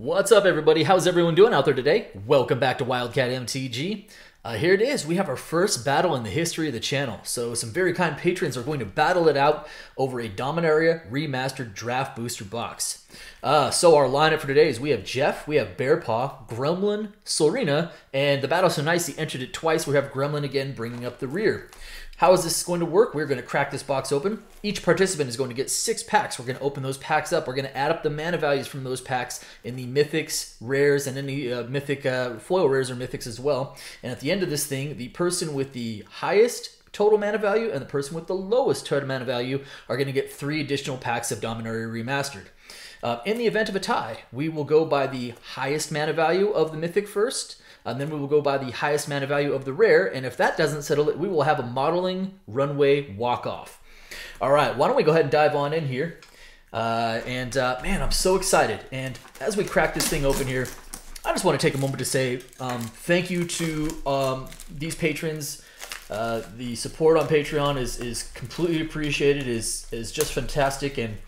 What's up, everybody? How's everyone doing out there today? Welcome back to Wildcat MTG. Here it is. We have our first battle in the history of the channel. So some very kind patrons are going to battle it out over a Dominaria Remastered Draft Booster Box. So our lineup for today is we have Jeff, we have Bearpaw, Gremlin, Sorina, and the battle so nice he entered it twice. We have Gremlin again bringing up the rear. How is this going to work? We're going to crack this box open. Each participant is going to get 6 packs. We're going to open those packs up. We're going to add up the mana values from those packs in the mythics, rares, and any mythic foil rares or mythics as well. And at the end of this thing, the person with the highest total mana value and the person with the lowest total mana value are going to get 3 additional packs of Dominaria Remastered. In the event of a tie, we will go by the highest mana value of the mythic first, and then we will go by the highest mana value of the rare, and if that doesn't settle it, we will have a modeling runway walk-off. All right, why don't we go ahead and dive on in here. Man, I'm so excited. And as we crack this thing open here, I just want to take a moment to say thank you to these patrons. The support on Patreon is completely appreciated, is just fantastic, and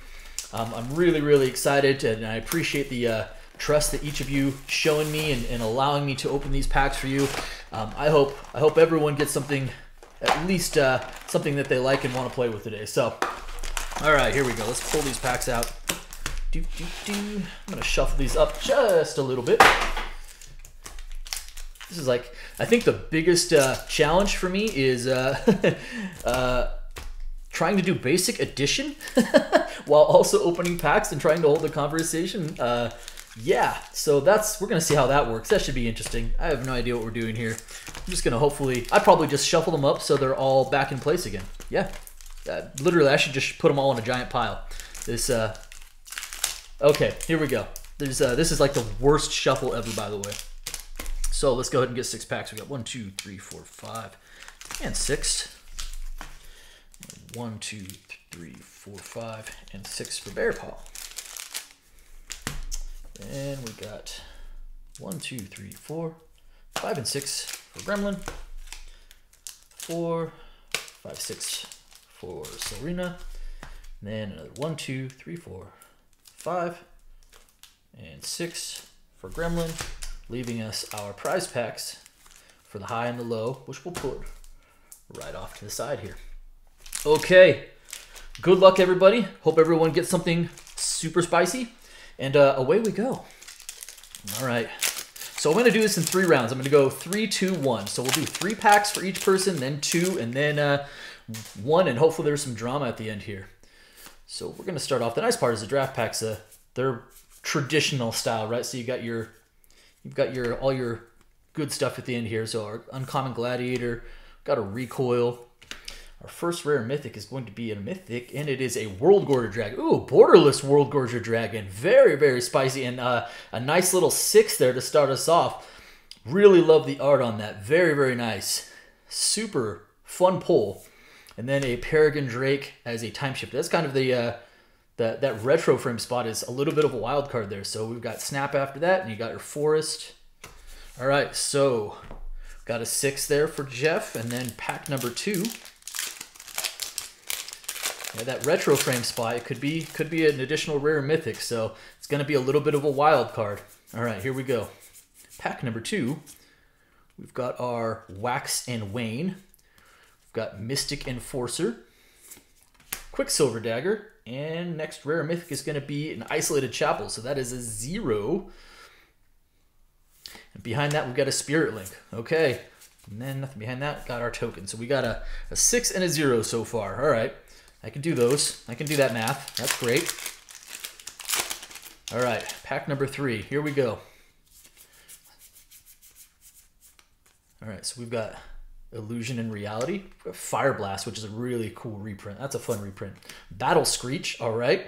I'm really excited, and I appreciate the trust that each of you showing me and allowing me to open these packs for you. I hope everyone gets something, at least something that they like and want to play with today. So, all right, here we go. Let's pull these packs out. I'm gonna shuffle these up just a little bit. This is like, I think the biggest challenge for me is trying to do basic addition while also opening packs and trying to hold the conversation. Yeah, so we're gonna see how that works. That should be interesting. I have no idea what we're doing here. I'm just gonna I probably just shuffle them up so they're all back in place again. Yeah, literally, I should just put them all in a giant pile. Okay, here we go. This is like the worst shuffle ever, by the way. So let's go ahead and get 6 packs. We got 1, 2, 3, 4, 5, and 6. 1, 2, 3, 4, 5, and 6 for Bearpaw. And we got 1, 2, 3, 4, 5, and 6 for Gremlin. 4, 5, 6 for Sorina. And then another 1, 2, 3, 4, 5, and 6 for Gremlin, leaving us our prize packs for the high and the low, which we'll put right off to the side here. Okay, good luck, everybody. Hope everyone gets something super spicy. And away we go. All right. So I'm going to do this in 3 rounds. I'm going to go 3, 2, 1. So we'll do 3 packs for each person, then 2, and then 1, and hopefully there's some drama at the end here. So we're going to start off. The nice part is the draft packs, they're traditional style, right? So you've got all your good stuff at the end here. So our Uncommon Gladiator, got a Recoil. Our first rare mythic is going to be a mythic, and it is a World Gorger Dragon. Ooh, borderless World Gorger Dragon. Very spicy, and a nice little 6 there to start us off. Really love the art on that. Very nice. Super fun pull. And then a Peregrine Drake as a time shift. That's kind of that retro frame spot is a little bit of a wild card there. So we've got Snap after that, and you got your Forest. All right, so got a 6 there for Jeff, and then pack number 2. Yeah, that retro frame spot, it could be an additional rare mythic, so it's going to be a little bit of a wild card. All right, here we go. Pack number 2, we've got our Wax and Wane. We've got Mystic Enforcer, Quicksilver Dagger, and next rare mythic is going to be an Isolated Chapel, so that is a 0. And behind that, we've got a Spirit Link. Okay, and then nothing behind that, got our token. So we got a 6 and a 0 so far. All right. I can do those. I can do that math. That's great. All right, pack number 3. Here we go. All right, so we've got Illusion and Reality. We've got Fire Blast, which is a really cool reprint. That's a fun reprint. Battle Screech. All right.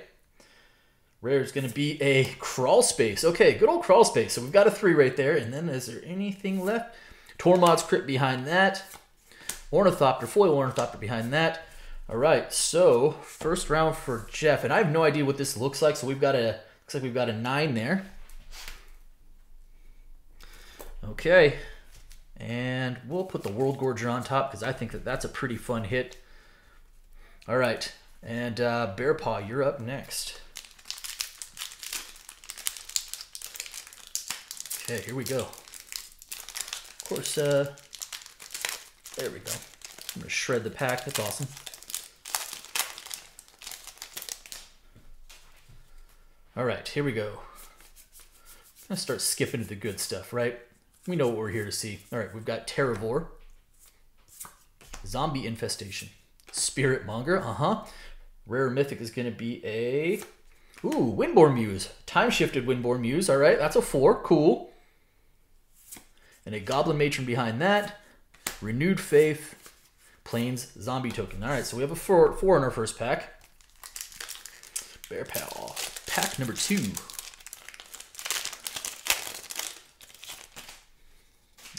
Rare is going to be a Crawl Space. Okay, good old Crawl Space. So we've got a 3 right there. And then is there anything left? Tormod's Crypt behind that. Ornithopter, Foil Ornithopter behind that. All right, so first round for Jeff, and I have no idea what this looks like. So looks like we've got a 9 there. Okay, and we'll put the World Gorger on top because I think that's a pretty fun hit. All right, and Bearpaw, you're up next. Okay, here we go. Of course, there we go. I'm gonna shred the pack. That's awesome. All right, here we go. I'm gonna start skipping to the good stuff, right? We know what we're here to see. All right, we've got Terravore, Zombie Infestation, Spirit Monger, Rare Mythic is gonna be a, ooh, Windborn Muse, time-shifted Windborn Muse. All right, that's a 4, cool. And a Goblin Matron behind that, Renewed Faith, Plains Zombie Token. All right, so we have a 4 in our first pack. Bear Paw, pack number 2.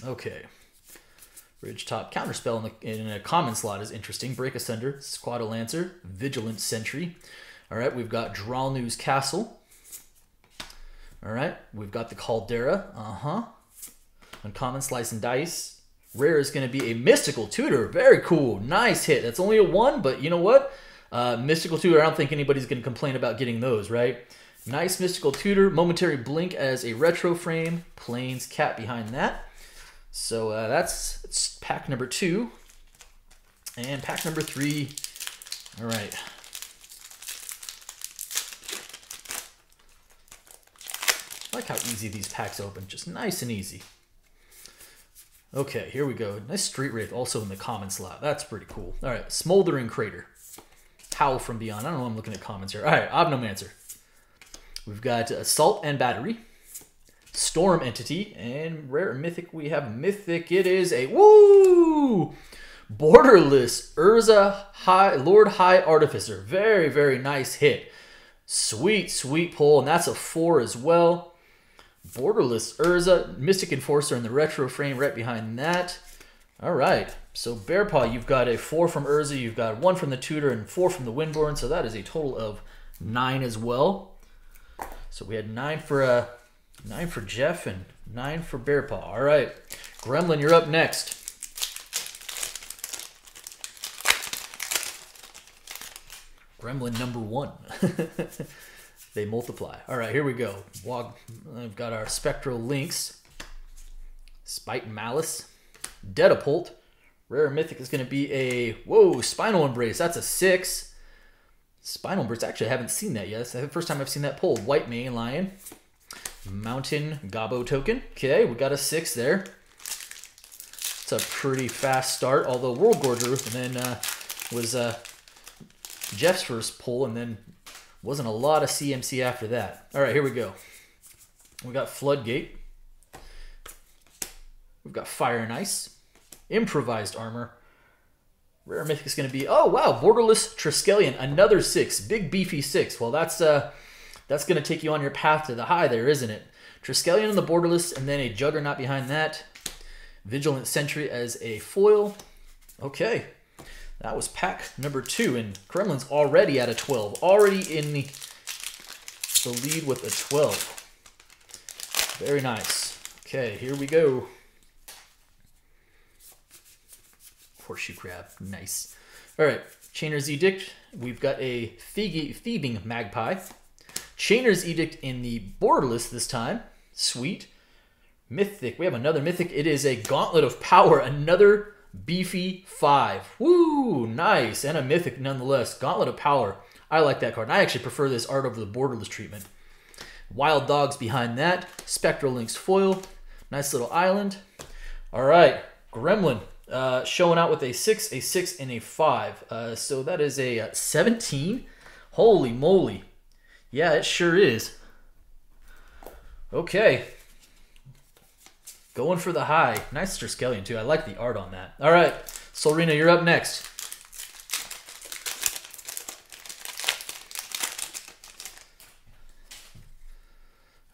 Okay. Ridgetop Counterspell in a common slot is interesting. Break Asunder, Squatter Lancer, Vigilant Sentry. All right, we've got Dralnew's Castle. All right, we've got the Caldera. Uncommon Slice and Dice. Rare is going to be a Mystical Tutor. Very cool. Nice hit. That's only a 1, but you know what? Mystical Tutor, I don't think anybody's going to complain about getting those, right? Nice Mystical Tutor. Momentary Blink as a retro frame. Plains Cat behind that. So it's pack number 2. And pack number 3. All right. I like how easy these packs open. Just nice and easy. Okay, here we go. Nice Street Wraith also in the common slot. That's pretty cool. All right, Smoldering Crater. Howl from Beyond. I don't know, I'm looking at comments here. All right, Obnomancer. We've got Assault and Battery. Storm Entity. And Rare Mythic, we have Mythic. It is a, woo! Borderless Urza Lord High Artificer. Very, very nice hit. Sweet, sweet pull. And that's a 4 as well. Borderless Urza. Mystic Enforcer in the retro frame right behind that. All right. So Bear Paw, you've got a 4 from Urza. You've got 1 from the Tutor and 4 from the Windborn. So that is a total of 9 as well. So we had 9 for Jeff and 9 for Bear Paw. All right. Gremlin, you're up next. Gremlin number 1. They multiply. All right, here we go. I've got our Spectral Lynx, Spite and Malice, Dedapult. Rare Mythic is going to be a, whoa, Spinal Embrace. That's a 6. Spinal Embrace, actually, I haven't seen that yet. That's the first time I've seen that pulled. White Mane Lion, Mountain Gobbo Token. Okay, we got a 6 there. It's a pretty fast start, although World Gorger and then was Jeff's first pull, and then wasn't a lot of CMC after that. All right, here we go. We got Floodgate. We've got Fire and Ice. Improvised Armor. Rare Mythic is going to be, oh wow, Borderless Triskelion, another 6, big beefy 6. Well, that's going to take you on your path to the high there, isn't it? Triskelion in the Borderless, and then a Juggernaut behind that. Vigilant Sentry as a foil. Okay. That was pack number 2, and Gremlin's already at a 12. Already in the lead with a 12. Very nice. Okay, here we go. Horseshoe Crab. Nice. All right, Chainer's Edict. We've got a Thieving Magpie. Chainer's Edict in the Borderless this time. Sweet. Mythic. We have another Mythic. It is a Gauntlet of Power. Another beefy 5. Woo! Nice. And a Mythic nonetheless. Gauntlet of Power. I like that card. And I actually prefer this art over the Borderless treatment. Wild Dogs behind that. Spectral Lynx foil. Nice little island. All right. Gremlin showing out with a 6, and a 5. So that is a 17. Holy moly. Yeah, it sure is. Okay. Going for the high. Nice Triskelion, too. I like the art on that. All right. Solrina, you're up next.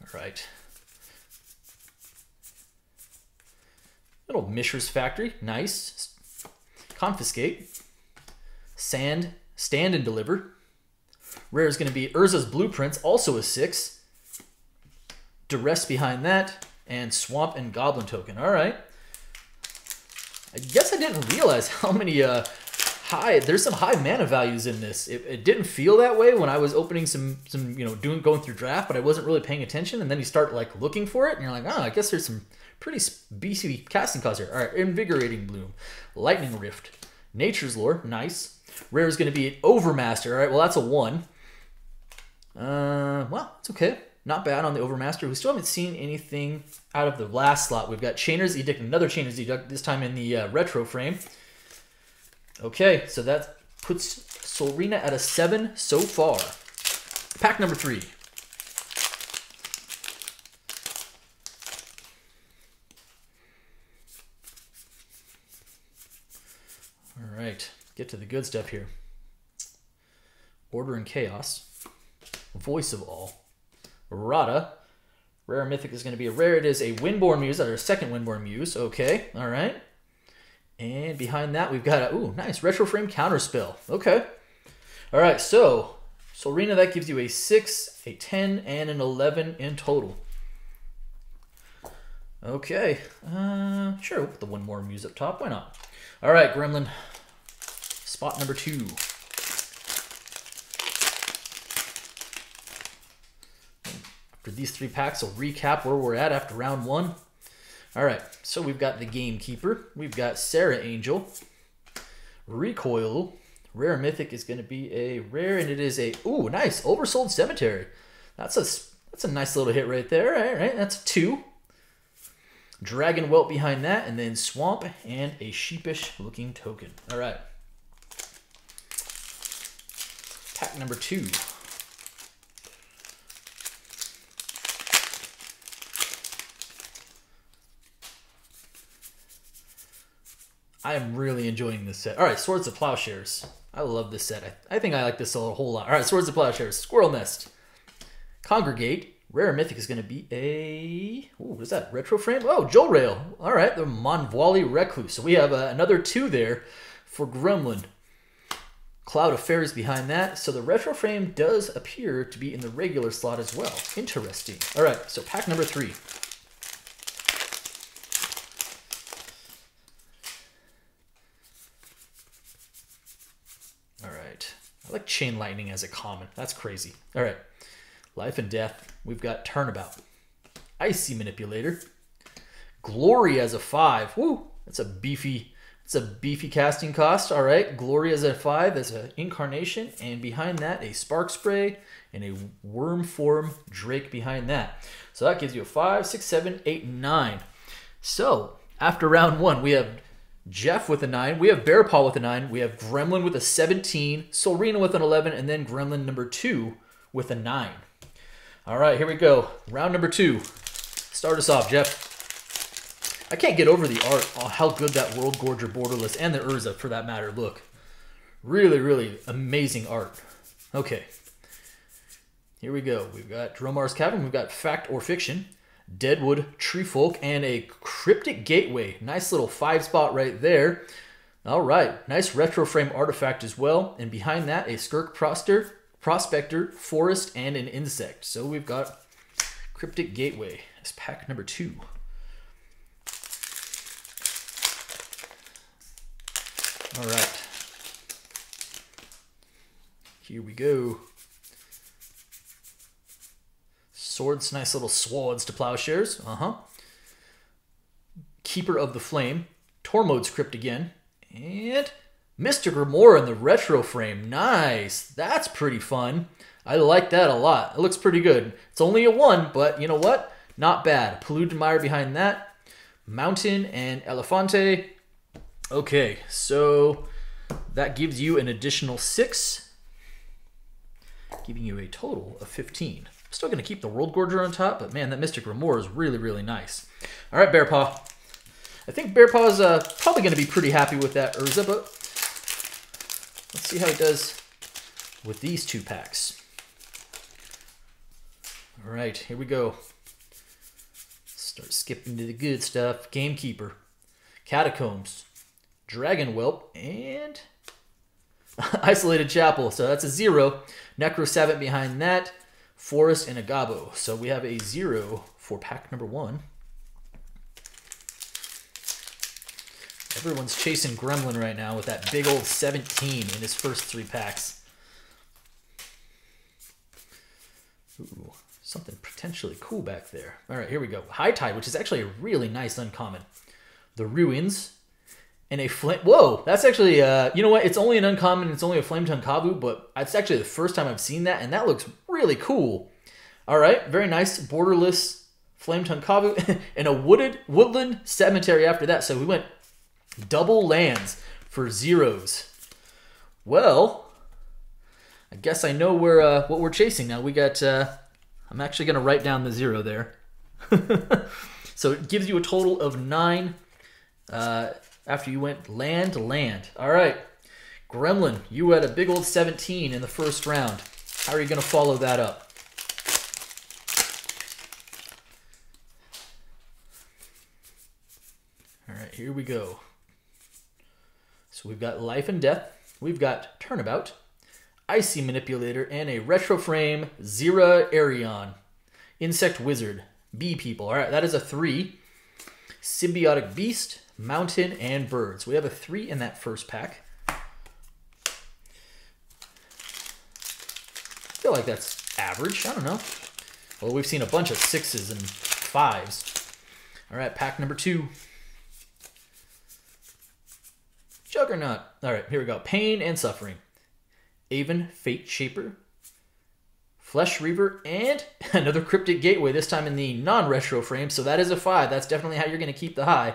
All right. Little Mishra's Factory. Nice. Confiscate. Stand and Deliver. Rare is going to be Urza's Blueprints, also a 6. Duress behind that. And Swamp and Goblin Token. All right. I guess I didn't realize how There's some high mana values in this. It didn't feel that way when I was opening some going through draft, but I wasn't really paying attention. And then you start like looking for it, and you're like, oh, I guess there's some pretty beefy casting costs here. All right, Invigorating Bloom, Lightning Rift, Nature's Lore, nice. Rare is going to be an Overmaster. All right, well that's a 1. Well, it's okay. Not bad on the Overmaster. We still haven't seen anything out of the last slot. We've got Chainer's Edict, another Chainer's Edict, this time in the retro frame. Okay, so that puts Solrina at a 7 so far. Pack number 3. All right, get to the good stuff here. Order and Chaos. Voice of All. Rada. Rare Mythic is going to be a rare. It is a Windborn Muse, our second Windborn Muse. Okay, all right. And behind that, we've got a, ooh, nice, Retro Frame Counterspell. Okay. All right, so, Solrina, that gives you a 6, a 10, and an 11 in total. Okay. Sure, we'll put the one more Muse up top. Why not? All right, Gremlin. Spot number 2. After these 3 packs, I'll recap where we're at after round 1. All right, so we've got the Gamekeeper. We've got Sarah Angel. Recoil. Rare Mythic is going to be a rare, and it is a, ooh, nice, Oversold Cemetery. That's a nice little hit right there. All right, that's a 2. Dragon Whelp behind that, and then Swamp, and a sheepish-looking token. All right. Pack number 2. I am really enjoying this set. All right, Swords of Plowshares. I love this set. I think I like this a whole lot. All right, Swords of Plowshares. Squirrel Nest. Congregate. Rare Mythic is going to be a... ooh, what is that? Retro Frame? Oh, Joel Rail. All right, the Monvoili Recluse. So we have another 2 there for Gremlin. Cloud of Fairies behind that. So the Retro Frame does appear to be in the regular slot as well. Interesting. All right, so pack number 3. I like Chain Lightning as a common. That's crazy. All right. Life and Death. We've got Turnabout. Icy Manipulator. Glory as a 5. Woo! That's a beefy casting cost. All right. Glory as a 5. That's an Incarnation. And behind that, a Spark Spray and a Worm Form Drake behind that. So that gives you a 5, 6, 7, 8, 9. So after round 1, we have Jeff with a 9. We have Bearpaw with a 9. We have Gremlin with a 17. Solrina with an 11. And then Gremlin number 2 with a 9. All right, here we go. Round number 2. Start us off, Jeff. I can't get over the art. Oh, how good that World Gorger Borderless and the Urza, for that matter, look. Really, really amazing art. Okay. Here we go. We've got Dromar's Cavern. We've got Fact or Fiction. Deadwood, Treefolk, and a Cryptic Gateway. Nice little 5 spot right there. All right, nice retro frame artifact as well. And behind that, a Skirk Prospector, Forest, and an Insect. So we've got Cryptic Gateway as pack number 2. All right. Here we go. Swords, nice little swords to plowshares. Keeper of the Flame. Tormod's Crypt again. And Mr. Grimoire in the retro frame. Nice. That's pretty fun. I like that a lot. It looks pretty good. It's only a 1, but you know what? Not bad. Polluted Mire behind that. Mountain and Elefante. Okay, so that gives you an additional 6, giving you a total of 15. Still going to keep the World Gorger on top, but man, that Mystic Grimoire is really, really nice. All right, Bearpaw. I think Bearpaw is probably going to be pretty happy with that Urza, but let's see how he does with these 2 packs. All right, here we go. Start skipping to the good stuff. Gamekeeper, Catacombs, Dragon Whelp, and Isolated Chapel. So that's a 0. Necro Savant behind that. Forest and Agabo. So we have a 0 for pack number 1. Everyone's chasing Gremlin right now with that big old 17 in his first 3 packs. Ooh, something potentially cool back there. All right, here we go. High Tide, which is actually a really nice uncommon. The Ruins. And a flame. Whoa, that's actually, you know what? It's only an uncommon. It's only a Flame Tongue Kavu, but it's actually the first time I've seen that, and that looks really cool. All right, very nice. Borderless Flame Tongue Kavu and a woodland cemetery after that. So we went double lands for zeros. Well, I guess I know where what we're chasing now. We got. I'm actually going to write down the 0 there. So it gives you a total of 9. After you went land to land. All right. Gremlin, you had a big old 17 in the first round. How are you going to follow that up? All right, here we go. So we've got Life and Death. We've got Turnabout, Icy Manipulator, and a Retro Frame Zera Arion. Insect Wizard, Bee People. All right, that is a 3. Symbiotic Beast, Mountain, and Birds. We have a 3 in that first pack. I feel like that's average. I don't know. Well, we've seen a bunch of 6s and 5s. All right, pack number 2. Juggernaut. All right, here we go. Pain and Suffering. Aven, Fate Shaper, Flesh Reaver, and another Cryptic Gateway, this time in the non-retro frame. So that is a 5. That's definitely how you're going to keep the high.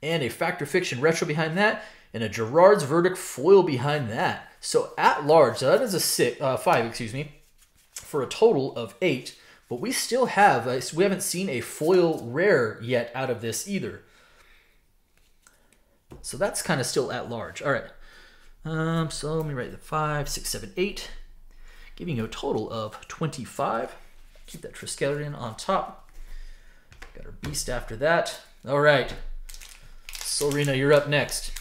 And a Factor Fiction Retro behind that, and a Gerard's Verdict foil behind that. So at large, so that is a 5, excuse me, for a total of 8. But we still have, we haven't seen a foil rare yet out of this either. So that's kind of still at large. All right. So let me write the 5, 6, 7, 8, giving you a total of 25. Keep that Triskelion on top. Got our Beast after that. All right. Sorina, you're up next.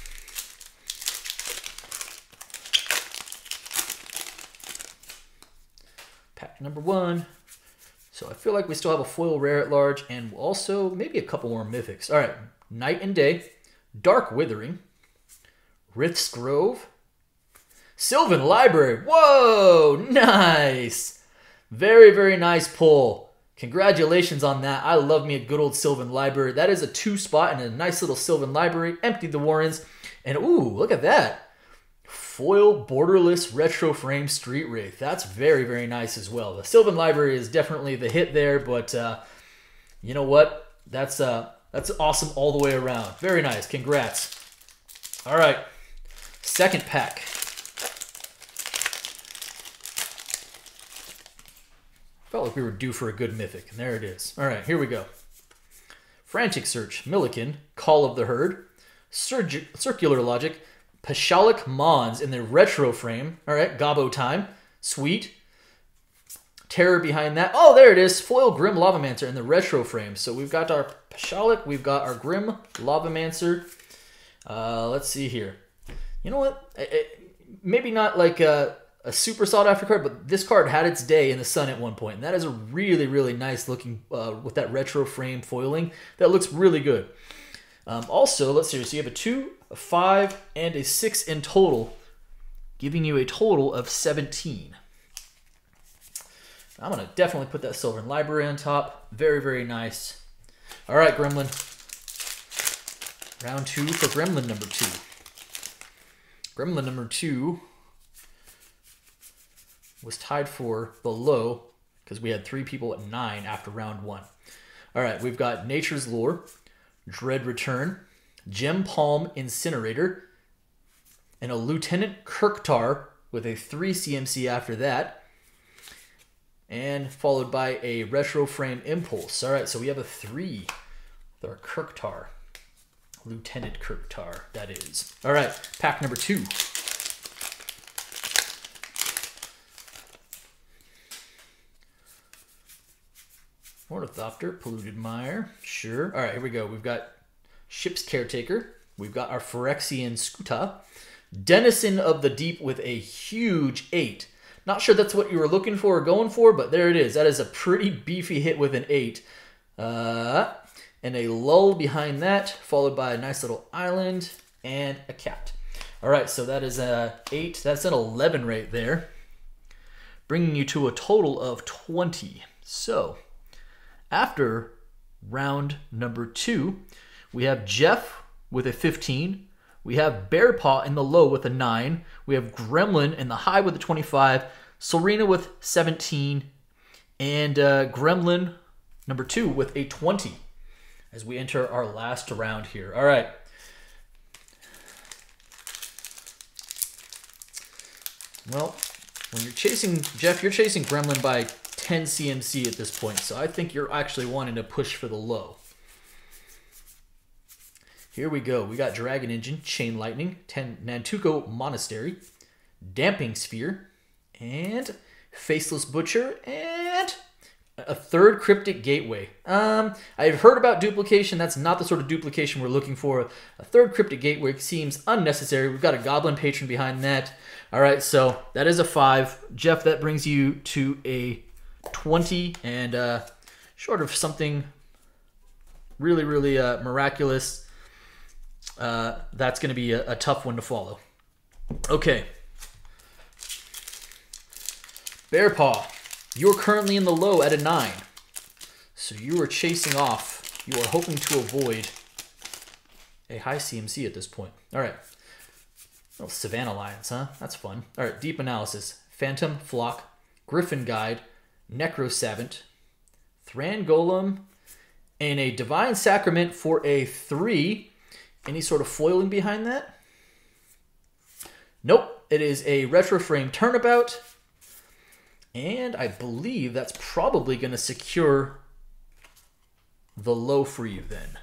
Pack number 1. So I feel like we still have a foil rare at large, and also maybe a couple more mythics. All right, Night and Day, Dark Withering, Rith's Grove, Sylvan Library. Whoa, nice. Very, very nice pull. Congratulations on that. I love me a good old Sylvan Library. That is a 2 spot and a nice little Sylvan Library. Emptied the Warrens. And ooh, look at that. Foil borderless retro frame Street Wraith. That's very, very nice as well. The Sylvan Library is definitely the hit there, but you know what? That's awesome all the way around. Very nice. Congrats. All right. Second pack. Felt like we were due for a good mythic, and there it is. All right, here we go. Frantic Search, Milliken, Call of the Herd, Circular Logic, Pashalik Mons in the retro frame. All right, Gobbo Time, sweet. Terror behind that. Oh, there it is. Foil Grim Lavamancer in the retro frame. So we've got our Pashalik, we've got our Grim Lavamancer. Let's see here. You know what? Maybe not like a super sought after card, but this card had its day in the sun at one point, and that is a really, really nice looking with that retro frame foiling. That looks really good. Also, let's see. So you have a 2, a 5, and a 6 in total, giving you a total of 17. I'm gonna definitely put that Sylvan Library on top. Very, very nice. All right, Gremlin. Round 2 for Gremlin number 2. Gremlin number 2 was tied for the low because we had 3 people at 9 after round 1. All right, we've got Nature's Lure, Dread Return, Gem Palm Incinerator, and a Lieutenant Kirktar with a 3 CMC after that, and followed by a Retro Frame Impulse. All right, so we have a 3 with our Kirktar. Lieutenant Kirktar, that is. All right, pack number 2. Ornithopter, Polluted Mire, sure. All right, here we go. We've got Ship's Caretaker. We've got our Phyrexian Skuta. Denizen of the Deep with a huge 8. Not sure that's what you were looking for or going for, but there it is. That is a pretty beefy hit with an 8. and a lull behind that, followed by a nice little island and a cat. All right, so that is a 8. That's an 11 right there, bringing you to a total of 20. So after round number 2, we have Jeff with a 15. We have Bear Paw in the low with a 9. We have Gremlin in the high with a 25. Serena with 17. And Gremlin number 2 with a 20 as we enter our last round here. All right. Well, when you're chasing, Jeff, you're chasing Gremlin by 10 CMC at this point. So I think you're actually wanting to push for the low. Here we go. We got Dragon Engine, Chain Lightning, Nantuko Monastery, Damping Sphere, and Faceless Butcher, and a third Cryptic Gateway. I've heard about duplication. That's not the sort of duplication we're looking for. A third Cryptic Gateway seems unnecessary. We've got a Goblin Patron behind that. All right, so that is a 5. Jeff, that brings you to a 20, and short of something really, really miraculous, that's going to be a tough one to follow. Okay. Bear Paw, you're currently in the low at a 9. So you are chasing off. You are hoping to avoid a high CMC at this point. All right. Oh, Savannah Alliance, huh? That's fun. All right, Deep Analysis. Phantom Flock, Griffin Guide, Necro Savant, Thran Golem, and a Divine Sacrament for a 3. Any sort of foiling behind that? Nope. It is a Retro Frame Turnabout. And I believe that's probably going to secure the low for you then.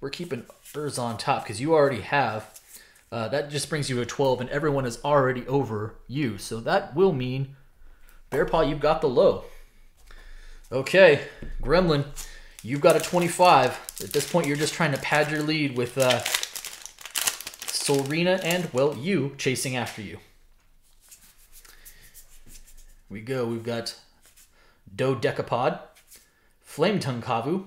We're keeping Urz on top because you already have. That just brings you to 12, and everyone is already over you. So that will mean, Bear Paw, you've got the low. Okay, Gremlin, you've got a 25. At this point, you're just trying to pad your lead with Solrina and, well, you chasing after you. We go. We've got Dodecapod, Flame Tongue Kavu,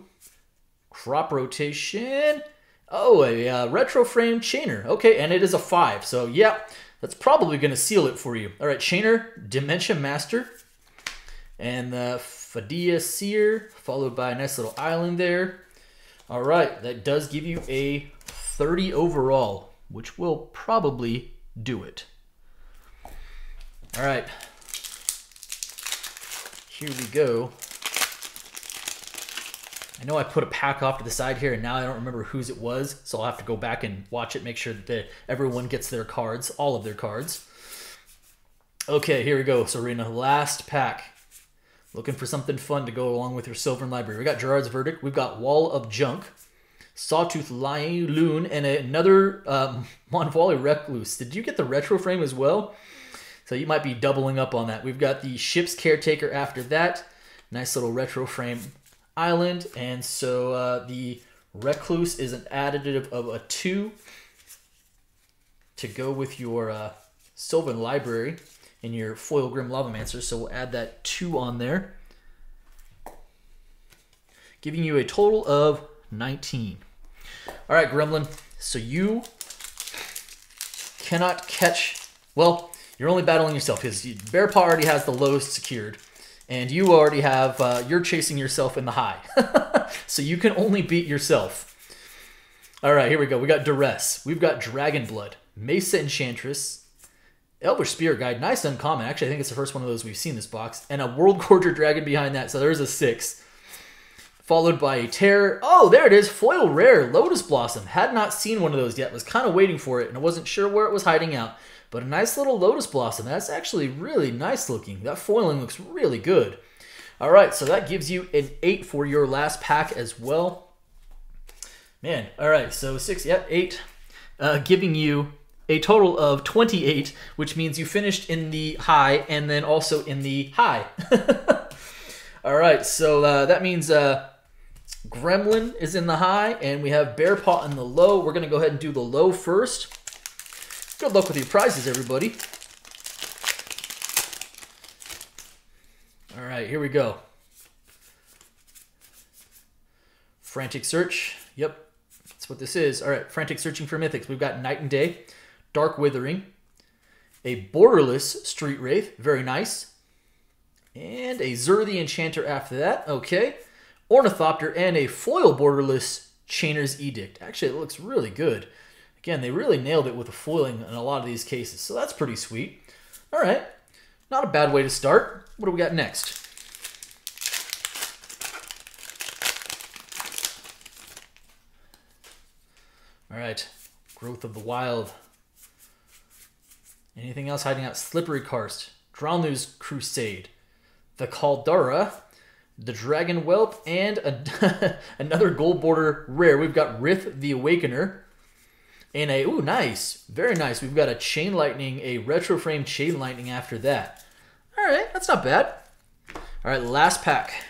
Crop Rotation. Oh, a Retro Frame Chainer. Okay, and it is a 5. So, yeah, that's probably going to seal it for you. All right, Chainer, Dementia Master, and the Fadia Seer, followed by a nice little island there. All right, that does give you a 30 overall, which will probably do it. All right. Here we go. I know I put a pack off to the side here, and now I don't remember whose it was, so I'll have to go back and watch it, make sure that everyone gets their cards, all of their cards. Okay, here we go, Serena. Last pack. Looking for something fun to go along with your Sylvan Library. We got Gerard's Verdict. We've got Wall of Junk, Sawtooth Loon, and another Monvali Recluse. Did you get the Retro Frame as well? So you might be doubling up on that. We've got the Ship's Caretaker after that. Nice little Retro Frame island. And so the Recluse is an additive of a 2 to go with your Sylvan Library and your Foil Grim Lavamancer. So we'll add that 2 on there, giving you a total of 19. All right, Gremlin. So you cannot catch... Well, you're only battling yourself because Bear Paw already has the lows secured. And you already have... you're chasing yourself in the high. So you can only beat yourself. All right, here we go. We got Duress. We've got Dragon Blood, Mesa Enchantress, Elvish Spear Guide, nice uncommon. Actually, I think it's the first one of those we've seen in this box. And a World Gorger Dragon behind that, so there's a 6. Followed by a Terror. Oh, there it is. Foil Rare, Lotus Blossom. Had not seen one of those yet. Was kind of waiting for it, and I wasn't sure where it was hiding out. But a nice little Lotus Blossom. That's actually really nice looking. That foiling looks really good. All right, so that gives you an 8 for your last pack as well. Man, all right, so 6, yep, 8. Giving you a total of 28, which means you finished in the high and then also in the high. All right, so that means Gremlin is in the high and we have Bear Paw in the low. We're going to go ahead and do the low first. Good luck with your prizes, everybody. All right, here we go. Frantic Search. Yep, that's what this is. All right, Frantic Searching for Mythics. We've got Night and Day, Dark Withering, a Borderless Street Wraith. Very nice. And a Zur the Enchanter after that. Okay. Ornithopter and a foil Borderless Chainer's Edict. Actually, it looks really good. Again, they really nailed it with the foiling in a lot of these cases, so that's pretty sweet. All right. Not a bad way to start. What do we got next? All right, Growth of the Wild. Anything else hiding out? Slippery Karst, Drownlew's Crusade, the Caldara, the Dragon Whelp, and another gold border rare. We've got Rith the Awakener, and a, ooh, nice, very nice. We've got a Chain Lightning, a Retro Frame Chain Lightning after that. All right, that's not bad. All right, last pack.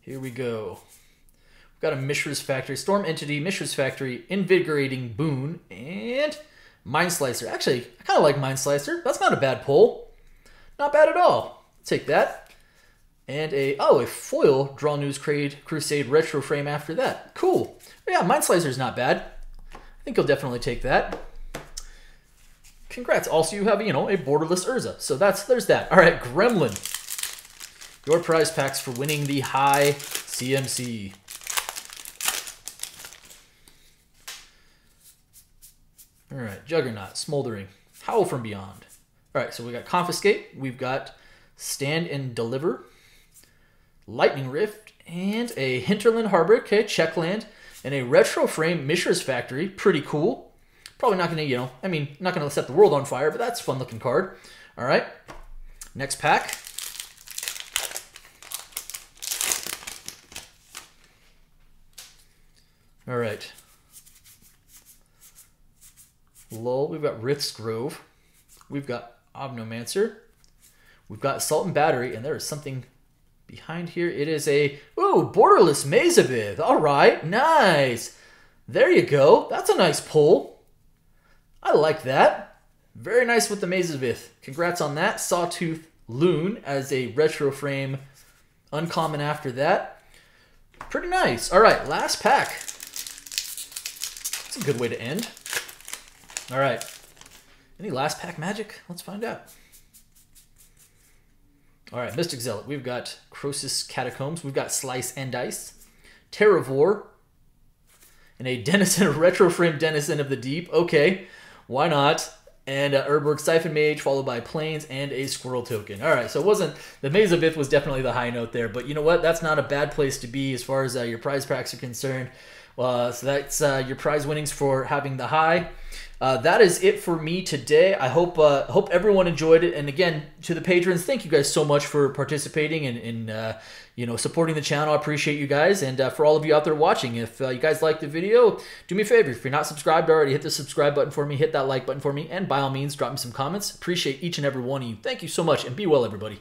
Here we go. We've got a Mishra's Factory, Storm Entity, Mishra's Factory, Invigorating Boon, and Mind Slicer. Actually, I kind of like Mind Slicer. That's not a bad pull. Not bad at all. Take that. And a foil Drownlew's Crusade Retro Frame after that. Cool. But yeah, Mind Slicer's not bad. I think you'll definitely take that. Congrats. Also, you have, a Borderless Urza. So there's that. All right, Gremlin. Your prize packs for winning the high CMC. All right, Juggernaut, Smoldering, Howl from Beyond. All right, so we got Confiscate, we've got Stand and Deliver, Lightning Rift, and a Hinterland Harbor, okay, Checkland, and a Retro Frame Mishra's Factory. Pretty cool. Probably not going to, not going to set the world on fire, but that's a fun looking card. All right, next pack. All right. Lull, we've got Rith's Grove. We've got Omnomancer. We've got Assault and Battery, and there is something behind here. It is a, Borderless Mazavith. All right, nice. There you go. That's a nice pull. I like that. Very nice with the Mazavith. Congrats on that. Sawtooth Loon as a Retro Frame uncommon after that. Pretty nice. All right, last pack. That's a good way to end. All right. Any last pack magic? Let's find out. All right, Mystic Zealot. We've got Croesus Catacombs. We've got Slice and Dice. Terravore. And a Denizen, Retro Frame Denizen of the Deep. Okay, why not? And Urborg Siphon Mage, followed by Plains and a Squirrel Token. All right, so it wasn't, the Mazavith was definitely the high note there, but you know what? That's not a bad place to be as far as your prize packs are concerned. So that's your prize winnings for having the high. That is it for me today. I hope everyone enjoyed it. And again, to the patrons, thank you guys so much for participating and supporting the channel. I appreciate you guys. And for all of you out there watching, if you guys liked the video, do me a favor. If you're not subscribed already, hit the subscribe button for me, hit that like button for me, and by all means, drop me some comments. Appreciate each and every one of you. Thank you so much, and be well, everybody.